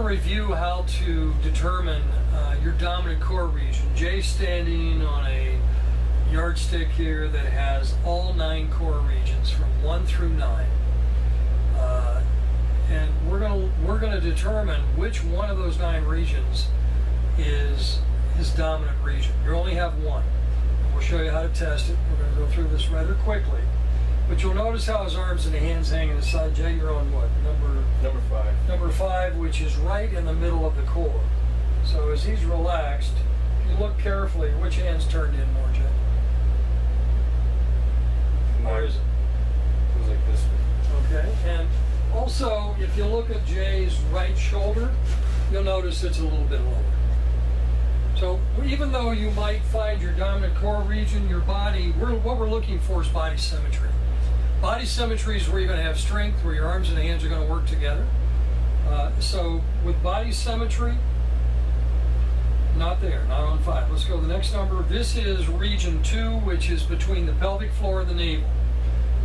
review how to determine your dominant core region. Jay's standing on a yardstick here that has all 9 core regions from 1 through 9. And we're gonna determine which one of those 9 regions is his dominant region. You only have one. And we'll show you how to test it. We're going to go through this rather quickly. But you'll notice how his arms and hands hang aside. Jay, you're on what? Number 5. Number 5, which is right in the middle of the core. So as he's relaxed, if you look carefully, which hand's turned in more, Jay? Or is it? It was like this one. Okay. And also, if you look at Jay's right shoulder, you'll notice it's a little bit lower. So even though you might find your dominant core region, your body, what we're looking for is body symmetry. Body symmetry is where you're going to have strength, where your arms and hands are going to work together. So with body symmetry, not there, not on 5. Let's go to the next number. This is region 2, which is between the pelvic floor and the navel.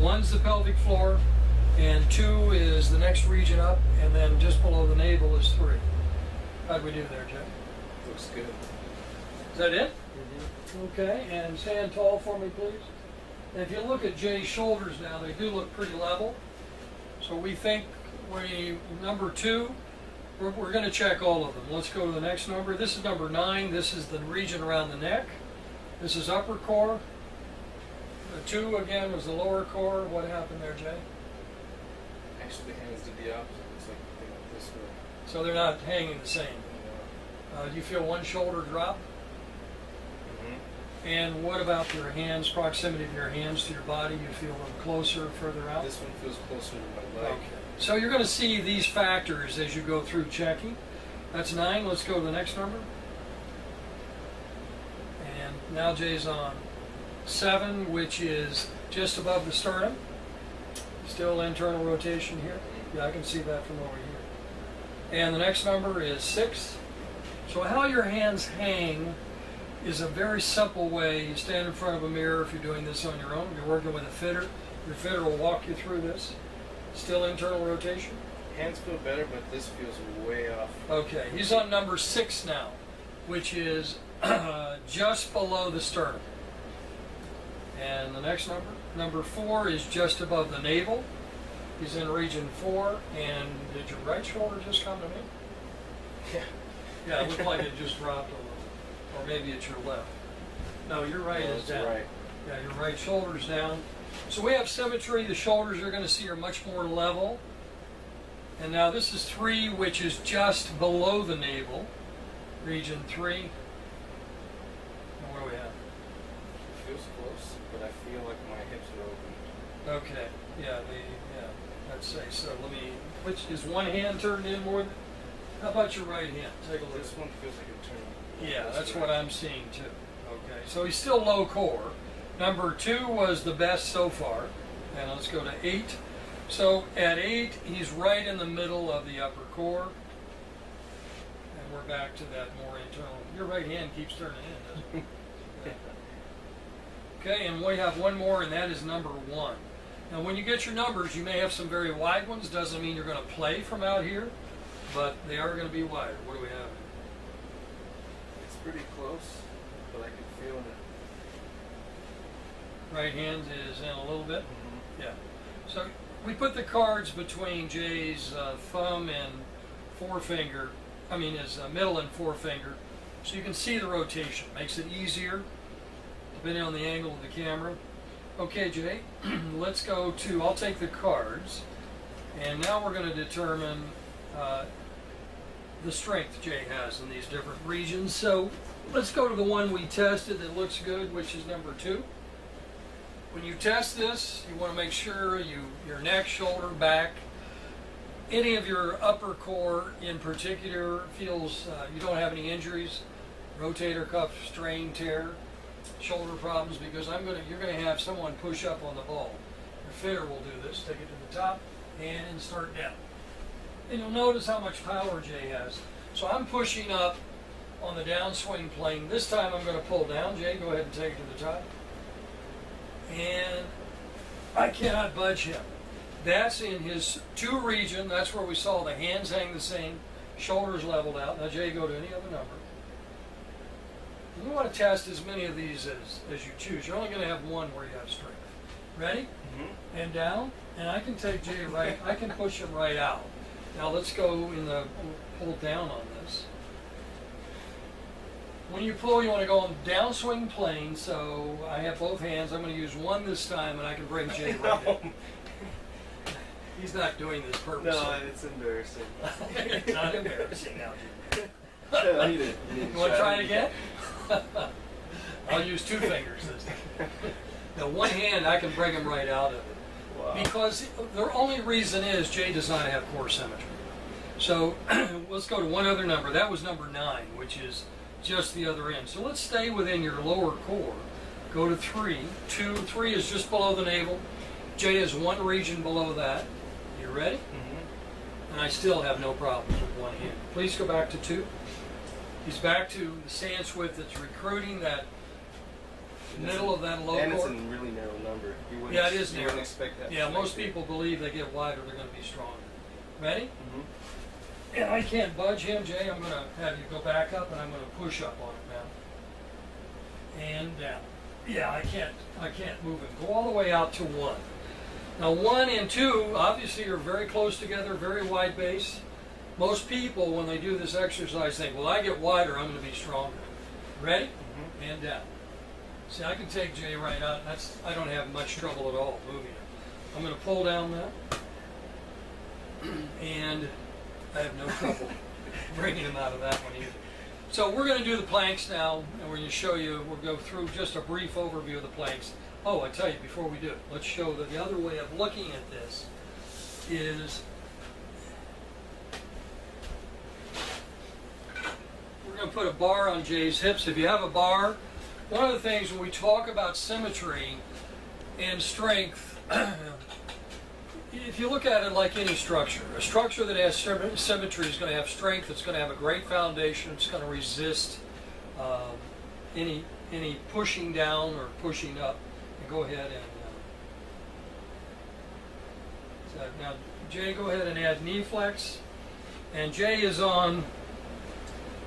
1's the pelvic floor, and 2 is the next region up, and then just below the navel is 3. How'd we do there, Jay? Looks good. Is that it? Mm-hmm. Okay, and stand tall for me, please. And if you look at Jay's shoulders now, they do look pretty level. So we think number 2, we're going to check all of them. Let's go to the next number. This is number 9. This is the region around the neck. This is upper core. The 2 again was the lower core. What happened there, Jay? Actually, the hands did the opposite. It's like they went this way. So they're not hanging the same. Do you feel one shoulder drop? Mm-hmm. And what about your hands, proximity of your hands to your body? You feel them closer, further out? This one feels closer to my leg. Okay. So you're going to see these factors as you go through checking. That's 9. Let's go to the next number. And now Jay's on 7, which is just above the sternum. Still internal rotation here. Yeah, I can see that from over here. And the next number is 6. So how your hands hang is a very simple way. You stand in front of a mirror if you're doing this on your own. You're working with a fitter. Your fitter will walk you through this. Still internal rotation. Hands feel better, but this feels way off. Okay, he's on number 6 now, which is just below the sternum. And the next number 4 is just above the navel. He's in region 4. And did your right shoulder just come to me? Yeah. Yeah, it looked like it just dropped a little. Or maybe it's your left. No, your right is down. Right. Yeah, your right shoulder's down. So we have symmetry. The shoulders you're going to see are much more level. And now this is 3, which is just below the navel. Region 3. And what do we have? It feels close, but I feel like my hips are open. Okay. Yeah, I'd say so. Which is one hand turned in more than? How about your right hand? Take a look. This one feels like it turned. Yeah, that's what I'm seeing too. Okay, so he's still low core. Number 2 was the best so far. And let's go to 8. So at 8, he's right in the middle of the upper core. And we're back to that more internal. Your right hand keeps turning in, doesn't it? Yeah. Okay, and we have one more, and that is number 1. Now when you get your numbers, you may have some very wide ones. Doesn't mean you're going to play from out here, but they are going to be wider. What do we have? It's pretty close, but I can feel it. Right hand is in a little bit. Mm-hmm. Yeah. So we put the cards between Jay's thumb and forefinger. I mean his middle and forefinger, so you can see the rotation. Makes it easier, depending on the angle of the camera. Okay, Jay. Let's go to. I'll take the cards, and now we're going to determine the strength Jay has in these different regions. So let's go to the one we tested that looks good, which is number 2. When you test this, you want to make sure your neck, shoulder, back, any of your upper core in particular feels you don't have any injuries, rotator cuff strain, tear, shoulder problems, because you're going to have someone push up on the ball. Your fitter will do this. Take it to the top and start down. And you'll notice how much power Jay has. So I'm pushing up on the downswing plane. This time I'm going to pull down. Jay, go ahead and take it to the top. And I cannot budge him. That's in his 2 region. That's where we saw the hands hang the same. Shoulders leveled out. Now Jay, go to any other number. You want to test as many of these as you choose. You're only going to have one where you have strength. Ready? Mm-hmm. And down. And I can take Jay right, I can push him right out. Now let's go in the, pull down on this. When you pull, you want to go on downswing plane, so I have both hands. I'm going to use one this time, and I can bring Jay right in. He's not doing this purposely. No, it's embarrassing. It's not embarrassing now, Jay. I need it. You want to try it again? I'll use two fingers this time. Now, one hand, I can bring him right out of it. Wow. Because the only reason is Jay does not have core symmetry. So let's go to one other number. That was number 9, which is just the other end. So let's stay within your lower core. Go to 3. 2, 3 is just below the navel. Jay is one region below that. You ready? Mm-hmm. And I still have no problems with one hand. Please go back to 2. He's back to the stance width that's recruiting that middle of that low And it's core. a really narrow number. Yeah, it is you narrow. wouldn't expect that. Yeah, most people believe they get wider, they're going to be stronger. Ready? Mm-hmm. And I can't budge him, Jay. I'm going to have you go back up, and I'm going to push up on it now. And down. Yeah, I can't move him. Go all the way out to 1. Now 1 and 2 obviously are very close together, very wide base. Most people, when they do this exercise, think, well, I get wider, I'm going to be stronger. Ready? Mm-hmm. And down. See, I can take Jay right out. I don't have much trouble at all moving him. I'm going to pull down that. And I have no trouble bringing him out of that one either. So we're going to do the planks now, and we're going to show you, we'll go through just a brief overview of the planks. Oh, I tell you, before we do it, let's show that the other way of looking at this is we're going to put a bar on Jay's hips. If you have a bar, one of the things when we talk about symmetry and strength, if you look at it like any structure, a structure that has symmetry is going to have strength, it's going to have a great foundation, it's going to resist any pushing down or pushing up. And go ahead and, now Jay, go ahead and add knee flex. And Jay is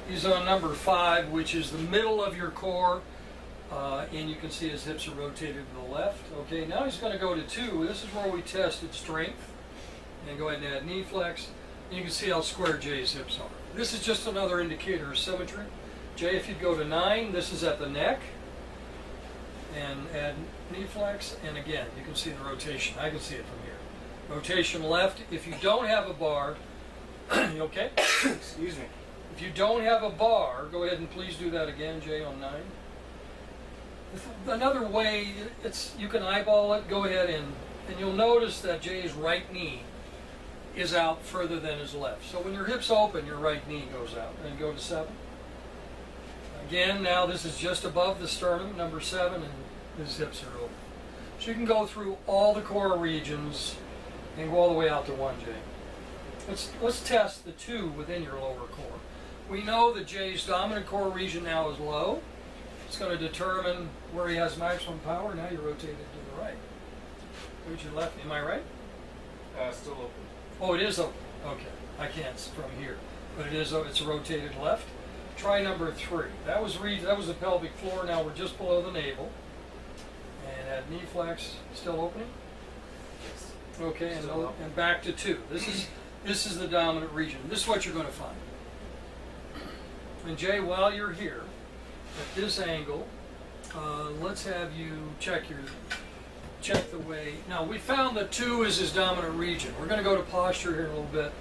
he's on number 5, which is the middle of your core. And you can see his hips are rotated to the left. Okay, now he's going to go to 2. This is where we tested strength. And go ahead and add knee flex. And you can see how square Jay's hips are. This is just another indicator of symmetry. Jay, if you go to 9, this is at the neck. And add knee flex. And again, you can see the rotation. I can see it from here. Rotation left. If you don't have a bar, you okay? Excuse me. If you don't have a bar, go ahead and please do that again, Jay, on 9. Another way, you can eyeball it. Go ahead and you'll notice that Jay's right knee is out further than his left. So when your hips open, your right knee goes out. And go to 7. Again, now this is just above the sternum, number 7, and his hips are open. So you can go through all the core regions and go all the way out to 1, Jay. Let's test the 2 within your lower core. We know that Jay's dominant core region now is low. It's going to determine where he has maximum power. Now you're rotated to the right. Where's your left? Am I right? Still open. Oh, it is open. Okay, I can't from here, but it is. It's rotated left. Try number 3. That was the pelvic floor. Now we're just below the navel. And add knee flex. Still opening. Yes. Okay, Still and back to 2. This is the dominant region. This is what you're going to find. And Jay, while you're here, at this angle, let's have you check the way. Now we found that 2 is his dominant region. We're going to go to posture here in a little bit.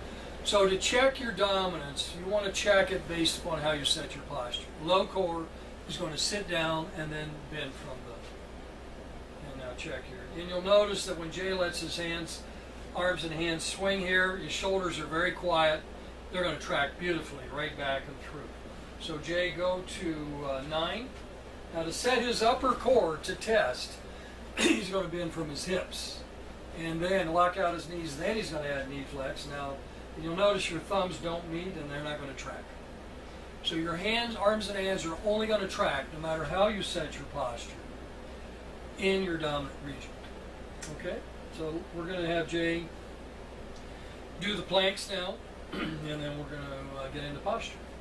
So to check your dominance, you want to check it based upon how you set your posture. Low core is going to sit down and then bend from the. And now check here. And you'll notice that when Jay lets his arms and hands swing here, his shoulders are very quiet. They're going to track beautifully right back and through. So Jay, go to 9. Now to set his upper core to test, he's going to bend from his hips. And then lock out his knees. Then he's going to add knee flex. Now you'll notice your thumbs don't meet and they're not going to track. So your arms and hands are only going to track no matter how you set your posture in your dominant region. Okay? So we're going to have Jay do the planks now. and then we're going to get into posture.